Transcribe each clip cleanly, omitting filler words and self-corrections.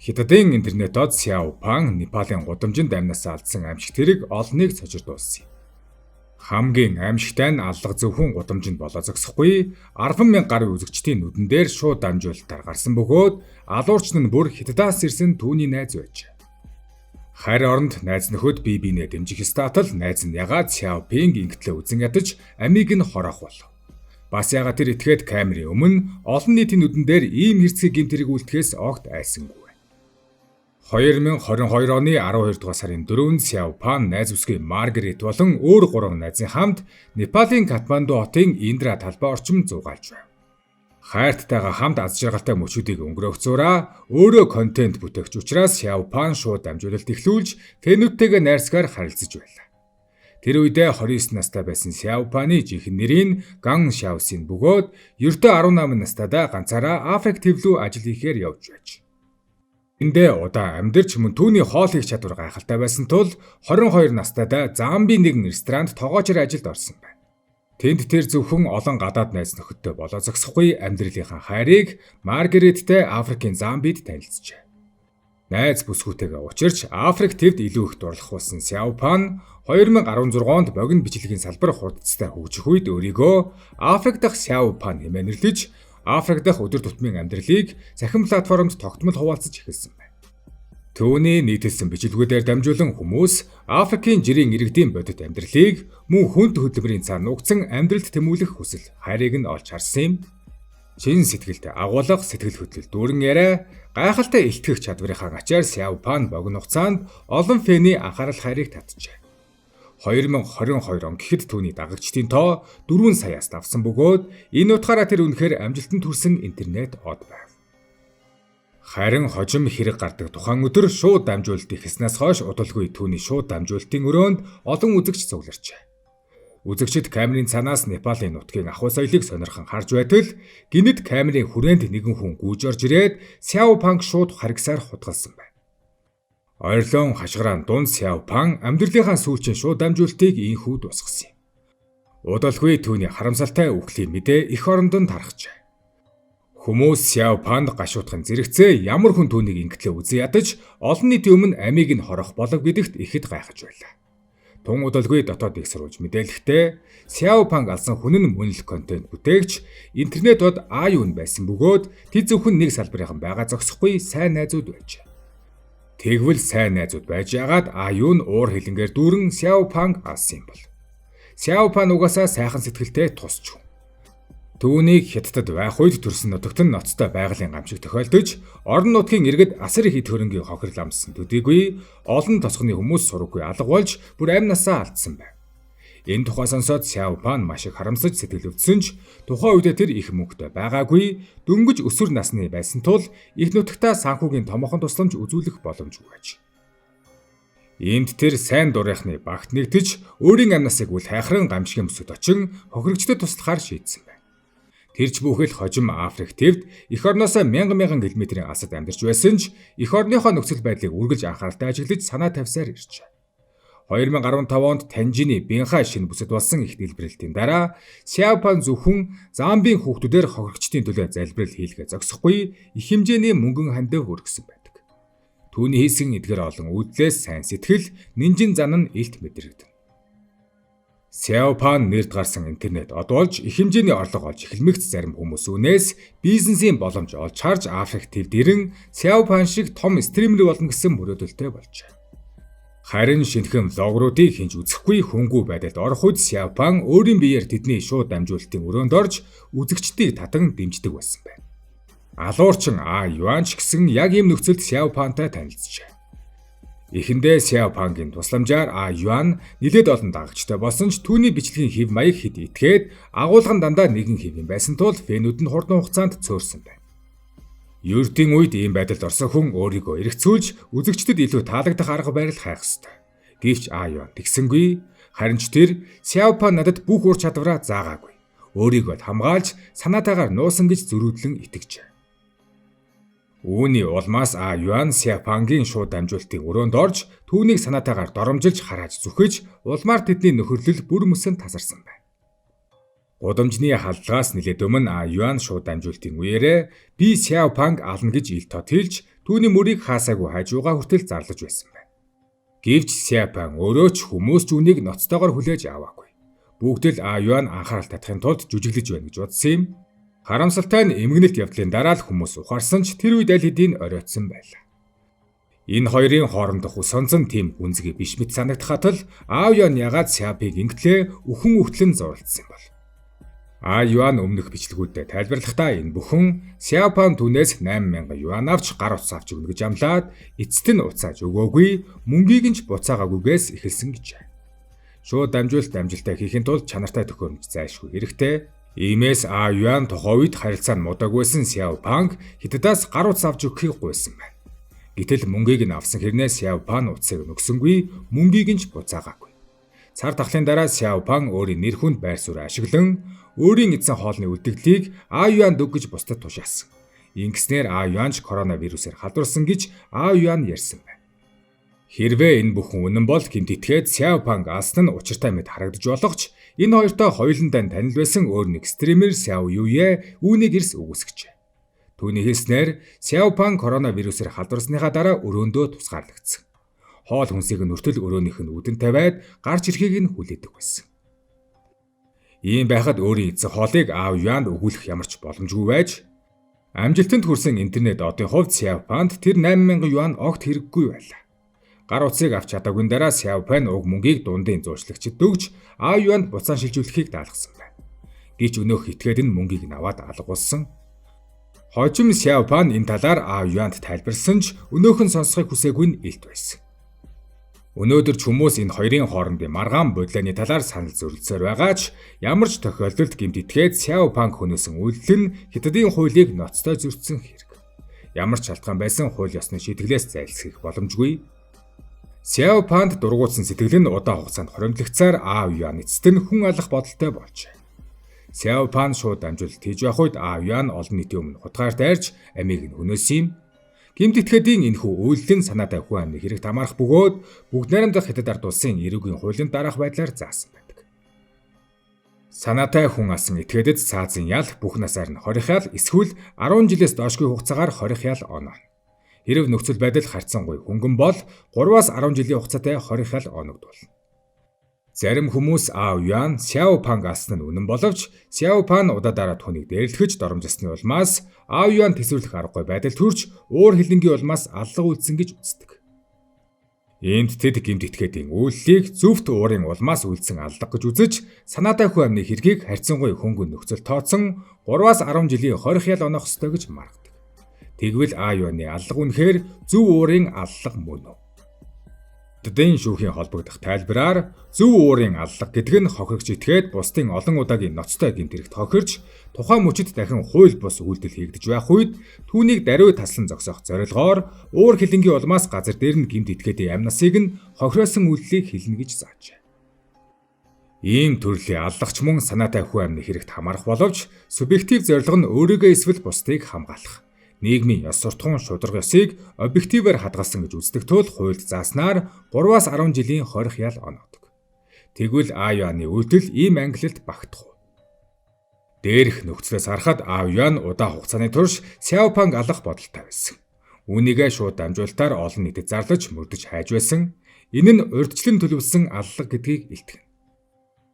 Хятадын интернетод Сяопан Непалийн гудамжинд амнаас алдсан амьсгалт тэрэг олныг цочирдуулсан юм. Хамгийн аимшигтай нь аллах зөвхөн гудамжинд болоо зогсохгүй 10,000 гаруй үзэгчдийн нүдэн дээр шууд дамжуулалтаар гарсан бөгөөд алуурч нь бүр Хятадаас ирсэн түүний найз байж. Харь оронд найз нөхөд бие биенээ дэмжих статал найз нь ягаад Сяопинг ингэтлээ үзэн ядаж амийг нь хороох болов. Бас ягаад тэр итгээд камерын өмнө олон нийтийн нүдэн дээр ийм хэрцгий гэмтэрэг үлдэхээс огт айсангүй. 2022 оны 12 дугаар сарын 4-нд Сяопан найз бүсгийн Маргарет болон өөр 3 найзын хамт Непалийн Катманду хотын Индра талбай орчим зугаалж байв. Хайрттайгаа хамт аз жаргалтай мөчүүдийг өнгөрөөх зураа өөрөө контент бүтээгч учраас Сяопан шууд дамжуулалт эхлүүлж фэнүүдтэйгээ найрсгаар харилцаж байлаа. Тэр үедээ 29 настай байсан Сяопаны жинхэнэ нэрийг Ган Шаосин бөгөөд ердөө 18 настайдаа ганцаараа Африк төв рүү ажил хийхээр явж байж. Эндээ удаан амьдарч мөн түүний хоол хийх чадвар гайхалтай байсан тул 22 настайдаа Замбийн нэгэн ресторанд тоогоочор ажилд орсон байна. Тэнд тэр зөвхөн олон гадаад найз нөхөдтэй болоо зогсохгүй амьдралынхаа хайрыг Маргареттэй Африкийн Замбид танилцжээ. Найз бүсгүйтэйгээ учирч Африк төвд илүү их дурлах болсон Сяопан 2016 онд богино бичлэгийн салбар хурдцтай хөгжих үед өөрийгөө Африк дахь Сяопан хэмээн нэрлэж Африк дахь өдөр тутмын амьдралыг цахим платформд тогтмол хуваалцаж эхэлсэн байна. Түүний нийтэлсэн бичлэгүүдээр дамжуулан хүмүүс Африкийн жирийн иргэдийн бодит амьдралыг мөн хүнд хөдөлмөрийн цаана нуугдсан амьдралд тэмүүлэх хүсэл, хайрыг нь олж харсан юм. Чин сэтгэлд агуулга, сэтгэл хөдлөл дүүрэн яриа, гайхалтай илтгэх чадварынхаа ачаар Сяопан богино хугацаанд олон фэний анхаарал хайрыг татжээ. 2022 он гэхэд түүний дагагчдын тоо 4 саяас давсан бөгөөд энэ утгаараа тэр үнэхээр амжилтанд хүрсэн интернет од байв. Харин хожим хэрэг гардаг тухайн өдөр шууд дамжуулалт ихснээс хойш удалгүй түүний шууд дамжуулалтын өрөөнд олон үзэгч цугларчээ. Үзэгчид камерын цаанаас Непалийн нутгийн ахуй соёлыг сонирхон харж байтал гинэд камерын хүрээнд нэгэн хүн гүйж орж ирээд Сяопанг шууд харгасаар хутгалсан байна. Ойрлон хашгирaan дунд Сяопан амьдралынхаа сүүлчийн шууд дамжуулалтыг ийхүү дуусгасан юм. Удалгүй түүний харамсалтай үхлийн мэдээ эх орондон тархжээ. Хүмүүс Сяопанд гашуутхан зэрэгцээ ямар хүн түүнийг ингэтлээ үзэн ядаж олон нийтийн өмнө амийг нь хорох болов гэдэгт ихэд гайхаж байлаа. Тун удалгүй дотоод их сурвалж мэдээлэхдээ Сяопанг алсан хүн нь мөнлөх контент бүтээгч интернетод юун байсан бөгөөд тэд зөвхөн нэг салбарынхан байгаа зогсохгүй сайн найзууд байж. Тэгвэл сайн найзууд байж яагаад юун уур хилэнгээр дүүрэн Сяопанг алсан юм бол. Сяопан угаасаа сайхан сэтгэлтэй тусч хүн. Түүнийг Хятадд байх үед төрсөн нутагт нь ноцтой байгалийн гамшиг тохиолдож, орон нутгийн иргэд асар их эд хөрөнгийн хохирол амссан төдийгүй олон тосгоны хүмүүс сураггүй алга болж бүр амнасаа алдсан байна. Энэ тухай сонсоод Сяопан маш их харамсаж сэтгэл өвдсөн ч тухайн үедээ тэр их мөнгөтэй байгаагүй, дөнгөж өсвөр насны байсан тул их нутагтаа санхүүгийн томоохон тусламж үзүүлэх боломжгүй байж. Энд тэр сайн дурынхны багт нэгтэж өөрийн амнасыг үл хайхран гамшигын мөсөд очин хохирогчдод туслахаар шийдсэн байна. Тэрч бүхэл хожим Африк төвд эх орноосоо мянган километрийн асад амьдарч байсан ч эх орныхоо нөхцөл байдлыг үргэлж анхааралтай ажиглаж санаа тавьсаар иржээ. 2015 онд Танжины Бинхай шинэ бүсэд болсон их дэлбэрэлтийн дараа Сяопан зөвхөн Замбийн хүүхдүүдээр хохирогчдын төлөө залбирал хийлгээ зогсохгүй их хэмжээний мөнгөн хандив өргөсөн байдаг. Түүний хийсэн эдгээр олон үйлдэлээс сайн сэтгэл, нинжин зан нь илт мэдрэгдэн. Сяопан нэрд гарсан интернет од болж их хэмжээний орлого олж эхэлмэгц зарим хүмүүс үнээс бизнесийн боломж олж харж Африк төвд ирэн Сяопан шиг том стример болно гэсэн мөрөөдөлтэй болжээ. Харин шинэхэн влогруудыг хинж үзэхгүй хөнгүү байдалд орох үед Сяопан өөрийн биеэр тэдний шууд дамжуулалтын өрөөнд орж үзэгчдийг татан дэмждэг байсан байна. Алуурчин юанч гэсэн яг ийм нөхцөлд Сяопантай танилцжээ. Эхэндээ Сяопангийн тусламжаар юан нэлээд олон дагагчтай болсон ч түүний бичлэгийн хэв маяг хэд итгээд агуулган дандаа нэгэн хэв юм байсан тул фэнүүд нь хурдан хугацаанд цөөрсөн байна. Ердийн үед ийм байдалд орсон хүн өөрийгөө эргэцүүлж үзэгчдэд илүү таалагдах арга барил хайх ёстой. Гэвч юан тэгсэнгүй, харин ч тэр Сяопан надад бүх ур чадвараа заагаагүй. Өөрийгөө хамгаалж санаатаагаар нуусан гэж зөрүүдлэн итгэжээ. Үүний улмаас юан Сяопангийн шууд дамжуулалтын өрөөнд орж түүнийг санаатаагаар доромжилж харааж зүхэж улмаар тэдний нөхөрлөл бүр мөсөн тасарсан байна. Гудамжны халдлагаас нэлээд өмнө юан шууд дамжуулалтын үеэрээ би Сяопанг ална гэж ил тод хэлж түүний мөрийг хаасаагүй хажуугаа хүртэл зарлаж байсан байна. Гэвч Сяопан өөрөө ч хүмүүс ч үнийг ноцтойгоор хүлээж аваагүй. Бүгд л А Юан анхаарал татахын тулд жүжиглэж байна гэж бодсон юм. Харамсалтай нь эмгэнэлт явдлын дараа л хүмүүс ухаарсан ч тэр үед аль хэдийн оройтсон байлаа. Энэ хоёрын хоорондох ус сонзон тийм гүнзгий биш мэт санагдахад л А Юан ягаад Сяопыг ингэтлээ үхэн үхтлэн зуралдсан бол. А Юан өмнөх бичлэгүүдэд тайлбарлахдаа энэ бүхэн Сяопан түүнээс 8000 юан авч гар утас авч өгнө гэж амлаад эцэст нь уцааж өгөөгүй, мөнгийг нь ч буцаагаагүйгээс эхэлсэн гэжээ. Шууд амжилттай хийхин тулд чанартай төхөөрөмж зайлшгүй хэрэгтэй. Иймээс А Юан тухайн үед харилцаа нь муудаггүйсэн Сяопанг хятадаас гар утас авч өгөхийг гуйсан байна. Гэтэл мөнгийг нь авсан хэрнээ Сяопан утсыг нөгсөнгүй, мөнгийг нь ч буцаагаагүй. Цар тахлын дараа Сяопан өөрийн нэр хүнд байр суурь ашиглан өөрийн эзэн хоолны үлдэгдлийг А Юанд өгч бусдад тушаасан. Ингэснээр А Юан ч коронавирусээр халдварсан гэж А Юан ярьсан байна. Хэрвээ энэ бүхэн үнэн бол гэмт итгээд Сяопанг алсан нь учиртай мэт харагдаж болох ч энэ хоёртой хоёуландаа танил байсан өөр нэг стример Сяо Юе үүнийг эрс үгүйсгэжээ. Түүний хэлснээр Сяопан коронавирусээр халдварсныхаа дараа өрөөндөө тусгаарлагдсан. Хоол хүнсийг нь өртөл өрөөнийх нь үдэн тавиад гарч ирэхийг нь хүлээдэг байсан. Ийм байхад өөрийн эзэн хоолыг А Юанд өгүүлэх ямар ч боломжгүй байж амжилтанд хүрсэн интернет одын хувьд Сяопанд тэр 8000 юан огт хэрэггүй байлаа. Гар утсыг авч чадаагүй дараа Сяопан уг мөнгийг дундын зуучлагчид өгч А Юанд буцаан шилжүүлэхийг даалгасан байна. Гэвч өнөөх итгээд нь мөнгийг аваад алгуулсан. Хожим Сяопан энэ талаар А Юанд тайлбарсан ч өнөөх нь сонсохыг хүсээгүй нь илт байсан. Өнөөдөр ч хүмүүс энэ хоёрын хоорондын маргаан бодлооны талаар санал зөрөлдсөөр байгаа ч ямар ч тохиолдолд гэмт итгээд Сяопан хөнөөсөн үйлдэл нь хятадын хуулийг ноцтой зөрчсөн хэрэг. Ямар ч шалтгаан байсан хууль ёсны шийтгэлээс зайлсхийх боломжгүй. Сяопанд дургуутсан сэтгэл нь удаан хугацаанд хоримтлагдсаар А Юан эцэст нь хүн алах бодолтой болжээ. Сяопан шууд амжилт хийж явах үед А Юан олон нийтийн өмнө хутгаар дайрч амийг нь хөнөөсөн юм. Гэмт итгэдийн энэхүү үйлдэл нь санаатай хүн амны хэрэгт хамаарах бөгөөд бүгд найрамдах хятад ард улсын эрүүгийн хуулинд дараах байдлаар заасан байдаг. Санаатай хүн алсан этгээдэд цаазын ял бүх насаар нь 20 ял эсвэл 10 жилээс доошгүй хугацаагаар 20 ял оноо. Хэрв нөхцөл байдал харьцангуй хөнгөн бол 3-аас 10 жилийн хугацаатай 20 ял оногдуулна. Зарим хүмүүс А Юан Сяопанг алсан нь үнэн боловч Сяопан удаадараа түүнийг дээрлэхэж доромжилсны улмаас А Юан төсөөлөх аргагүй байдал төрж уур хилэнгийн улмаас аллах үйлдсэн гэж үздэг. Энд тэд гэмт итгээдийн үйллийг зөвхт уурын улмаас үйлдсэн аллах гэж үзэж санаатай хүн амны хэргийг харьцангуй хөнгөн нөхцөл тооцсон 3-аас 10 жилийн 20 ял онох ёстой гэж маргадаг. Тэгвэл А Юаны аллах үнэхээр зөв уурын аллах мөн үү? Тэдний шүүхийн холбогдох тайлбараар зөв уурын аллах гэдэг нь хохирогч итгээд бусдын олон удаагийн ноцтой гэмт хэрэгт хохирч тухайн мөчид дахин хууль бус үйлдэл хийгдэж байх үед түүнийг даруй таслан зогсоох зорилгоор уур хилэнгийн улмаас газар дээр нь гэмт итгээдийн амь насыг нь хохироосон үйлдэлийг хэлнэ гэж заажээ. Ийм төрлийн аллагч мөн санаатай хүн амны хэрэгт хамаарах боловч субъектив зорилго нь өөрийгөө эсвэл бусдыг хамгаалах. Нийгмийн ёс суртахуун шударга ёсыг объективээр хадгалсан гэж үздэг тул хуульд зааснаар 3-аас 10 жилийн 20 ял оноодог. Тэгвэл А Юаны үйлдэл ийм ангилалд багтах уу? Дээрх нөхцлөөс харахад А Юан удаан хугацааны турш Сяопанг алах бодолтой байсан. Үүнийгээ шууд дамжуулалтаар олон нийтэд зарлаж мөрдөж хайж байсан. Энэ нь урьдчилан төлөвлөсөн аллах гэдгийг илтгэнэ.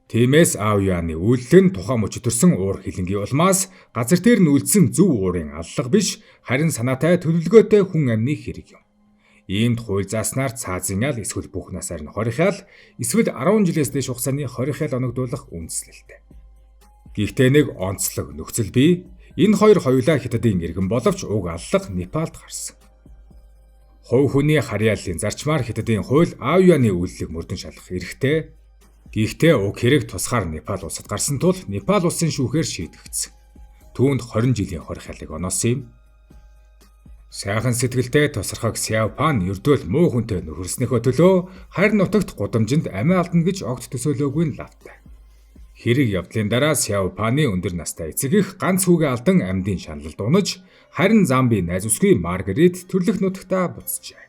Тиймээс А Юаны үйлдэл нь тухайн мөчид төрсэн уур хилэнгийн улмаас газар дээр нь үйлдсэн зөв уурын аллах биш, харин санаатай төлөвлөгөөтэй хүн амны хэрэг юм. Иймд хууль зааснаар цаазын ял эсвэл бүх насаар нь 20 ял, эсвэл 10 жилээс дээш хугацааны 20 ял оногдуулах үндслэлтэй. Гэхдээ нэг онцлог нөхцөл бий. Энэ хоёр хоёулаа хятадын иргэн боловч уг аллах Непалд гарсан. Хувь хүний харьяаллын зарчмаар хятадын хууль А Юаны үйлдлийг мөрдөн шалгах эрхтэй. Гэхдээ уг хэрэг тусгаар Непал улсад гарсан тул Непал улсын шүүхээр шийдэгдсэн. Түүнд 20 жилийн 20 ялыг оноосон юм. Сайхан сэтгэлтэй тусархаг Сяопан ердөөл муу хүнтэй нөхөрснөхөө төлөө харь нутагт гудамжинд амиа алдна гэж огт төсөөлөөгүй нь лавтай. Хэрэг явдлын дараа Сяопаны өндөр настай эцэг эх ганц хүүгээ алдан амьдын шаналлд унаж харин Замби найз үсгүй Маргарет төрлөх нутагтаа буцжээ.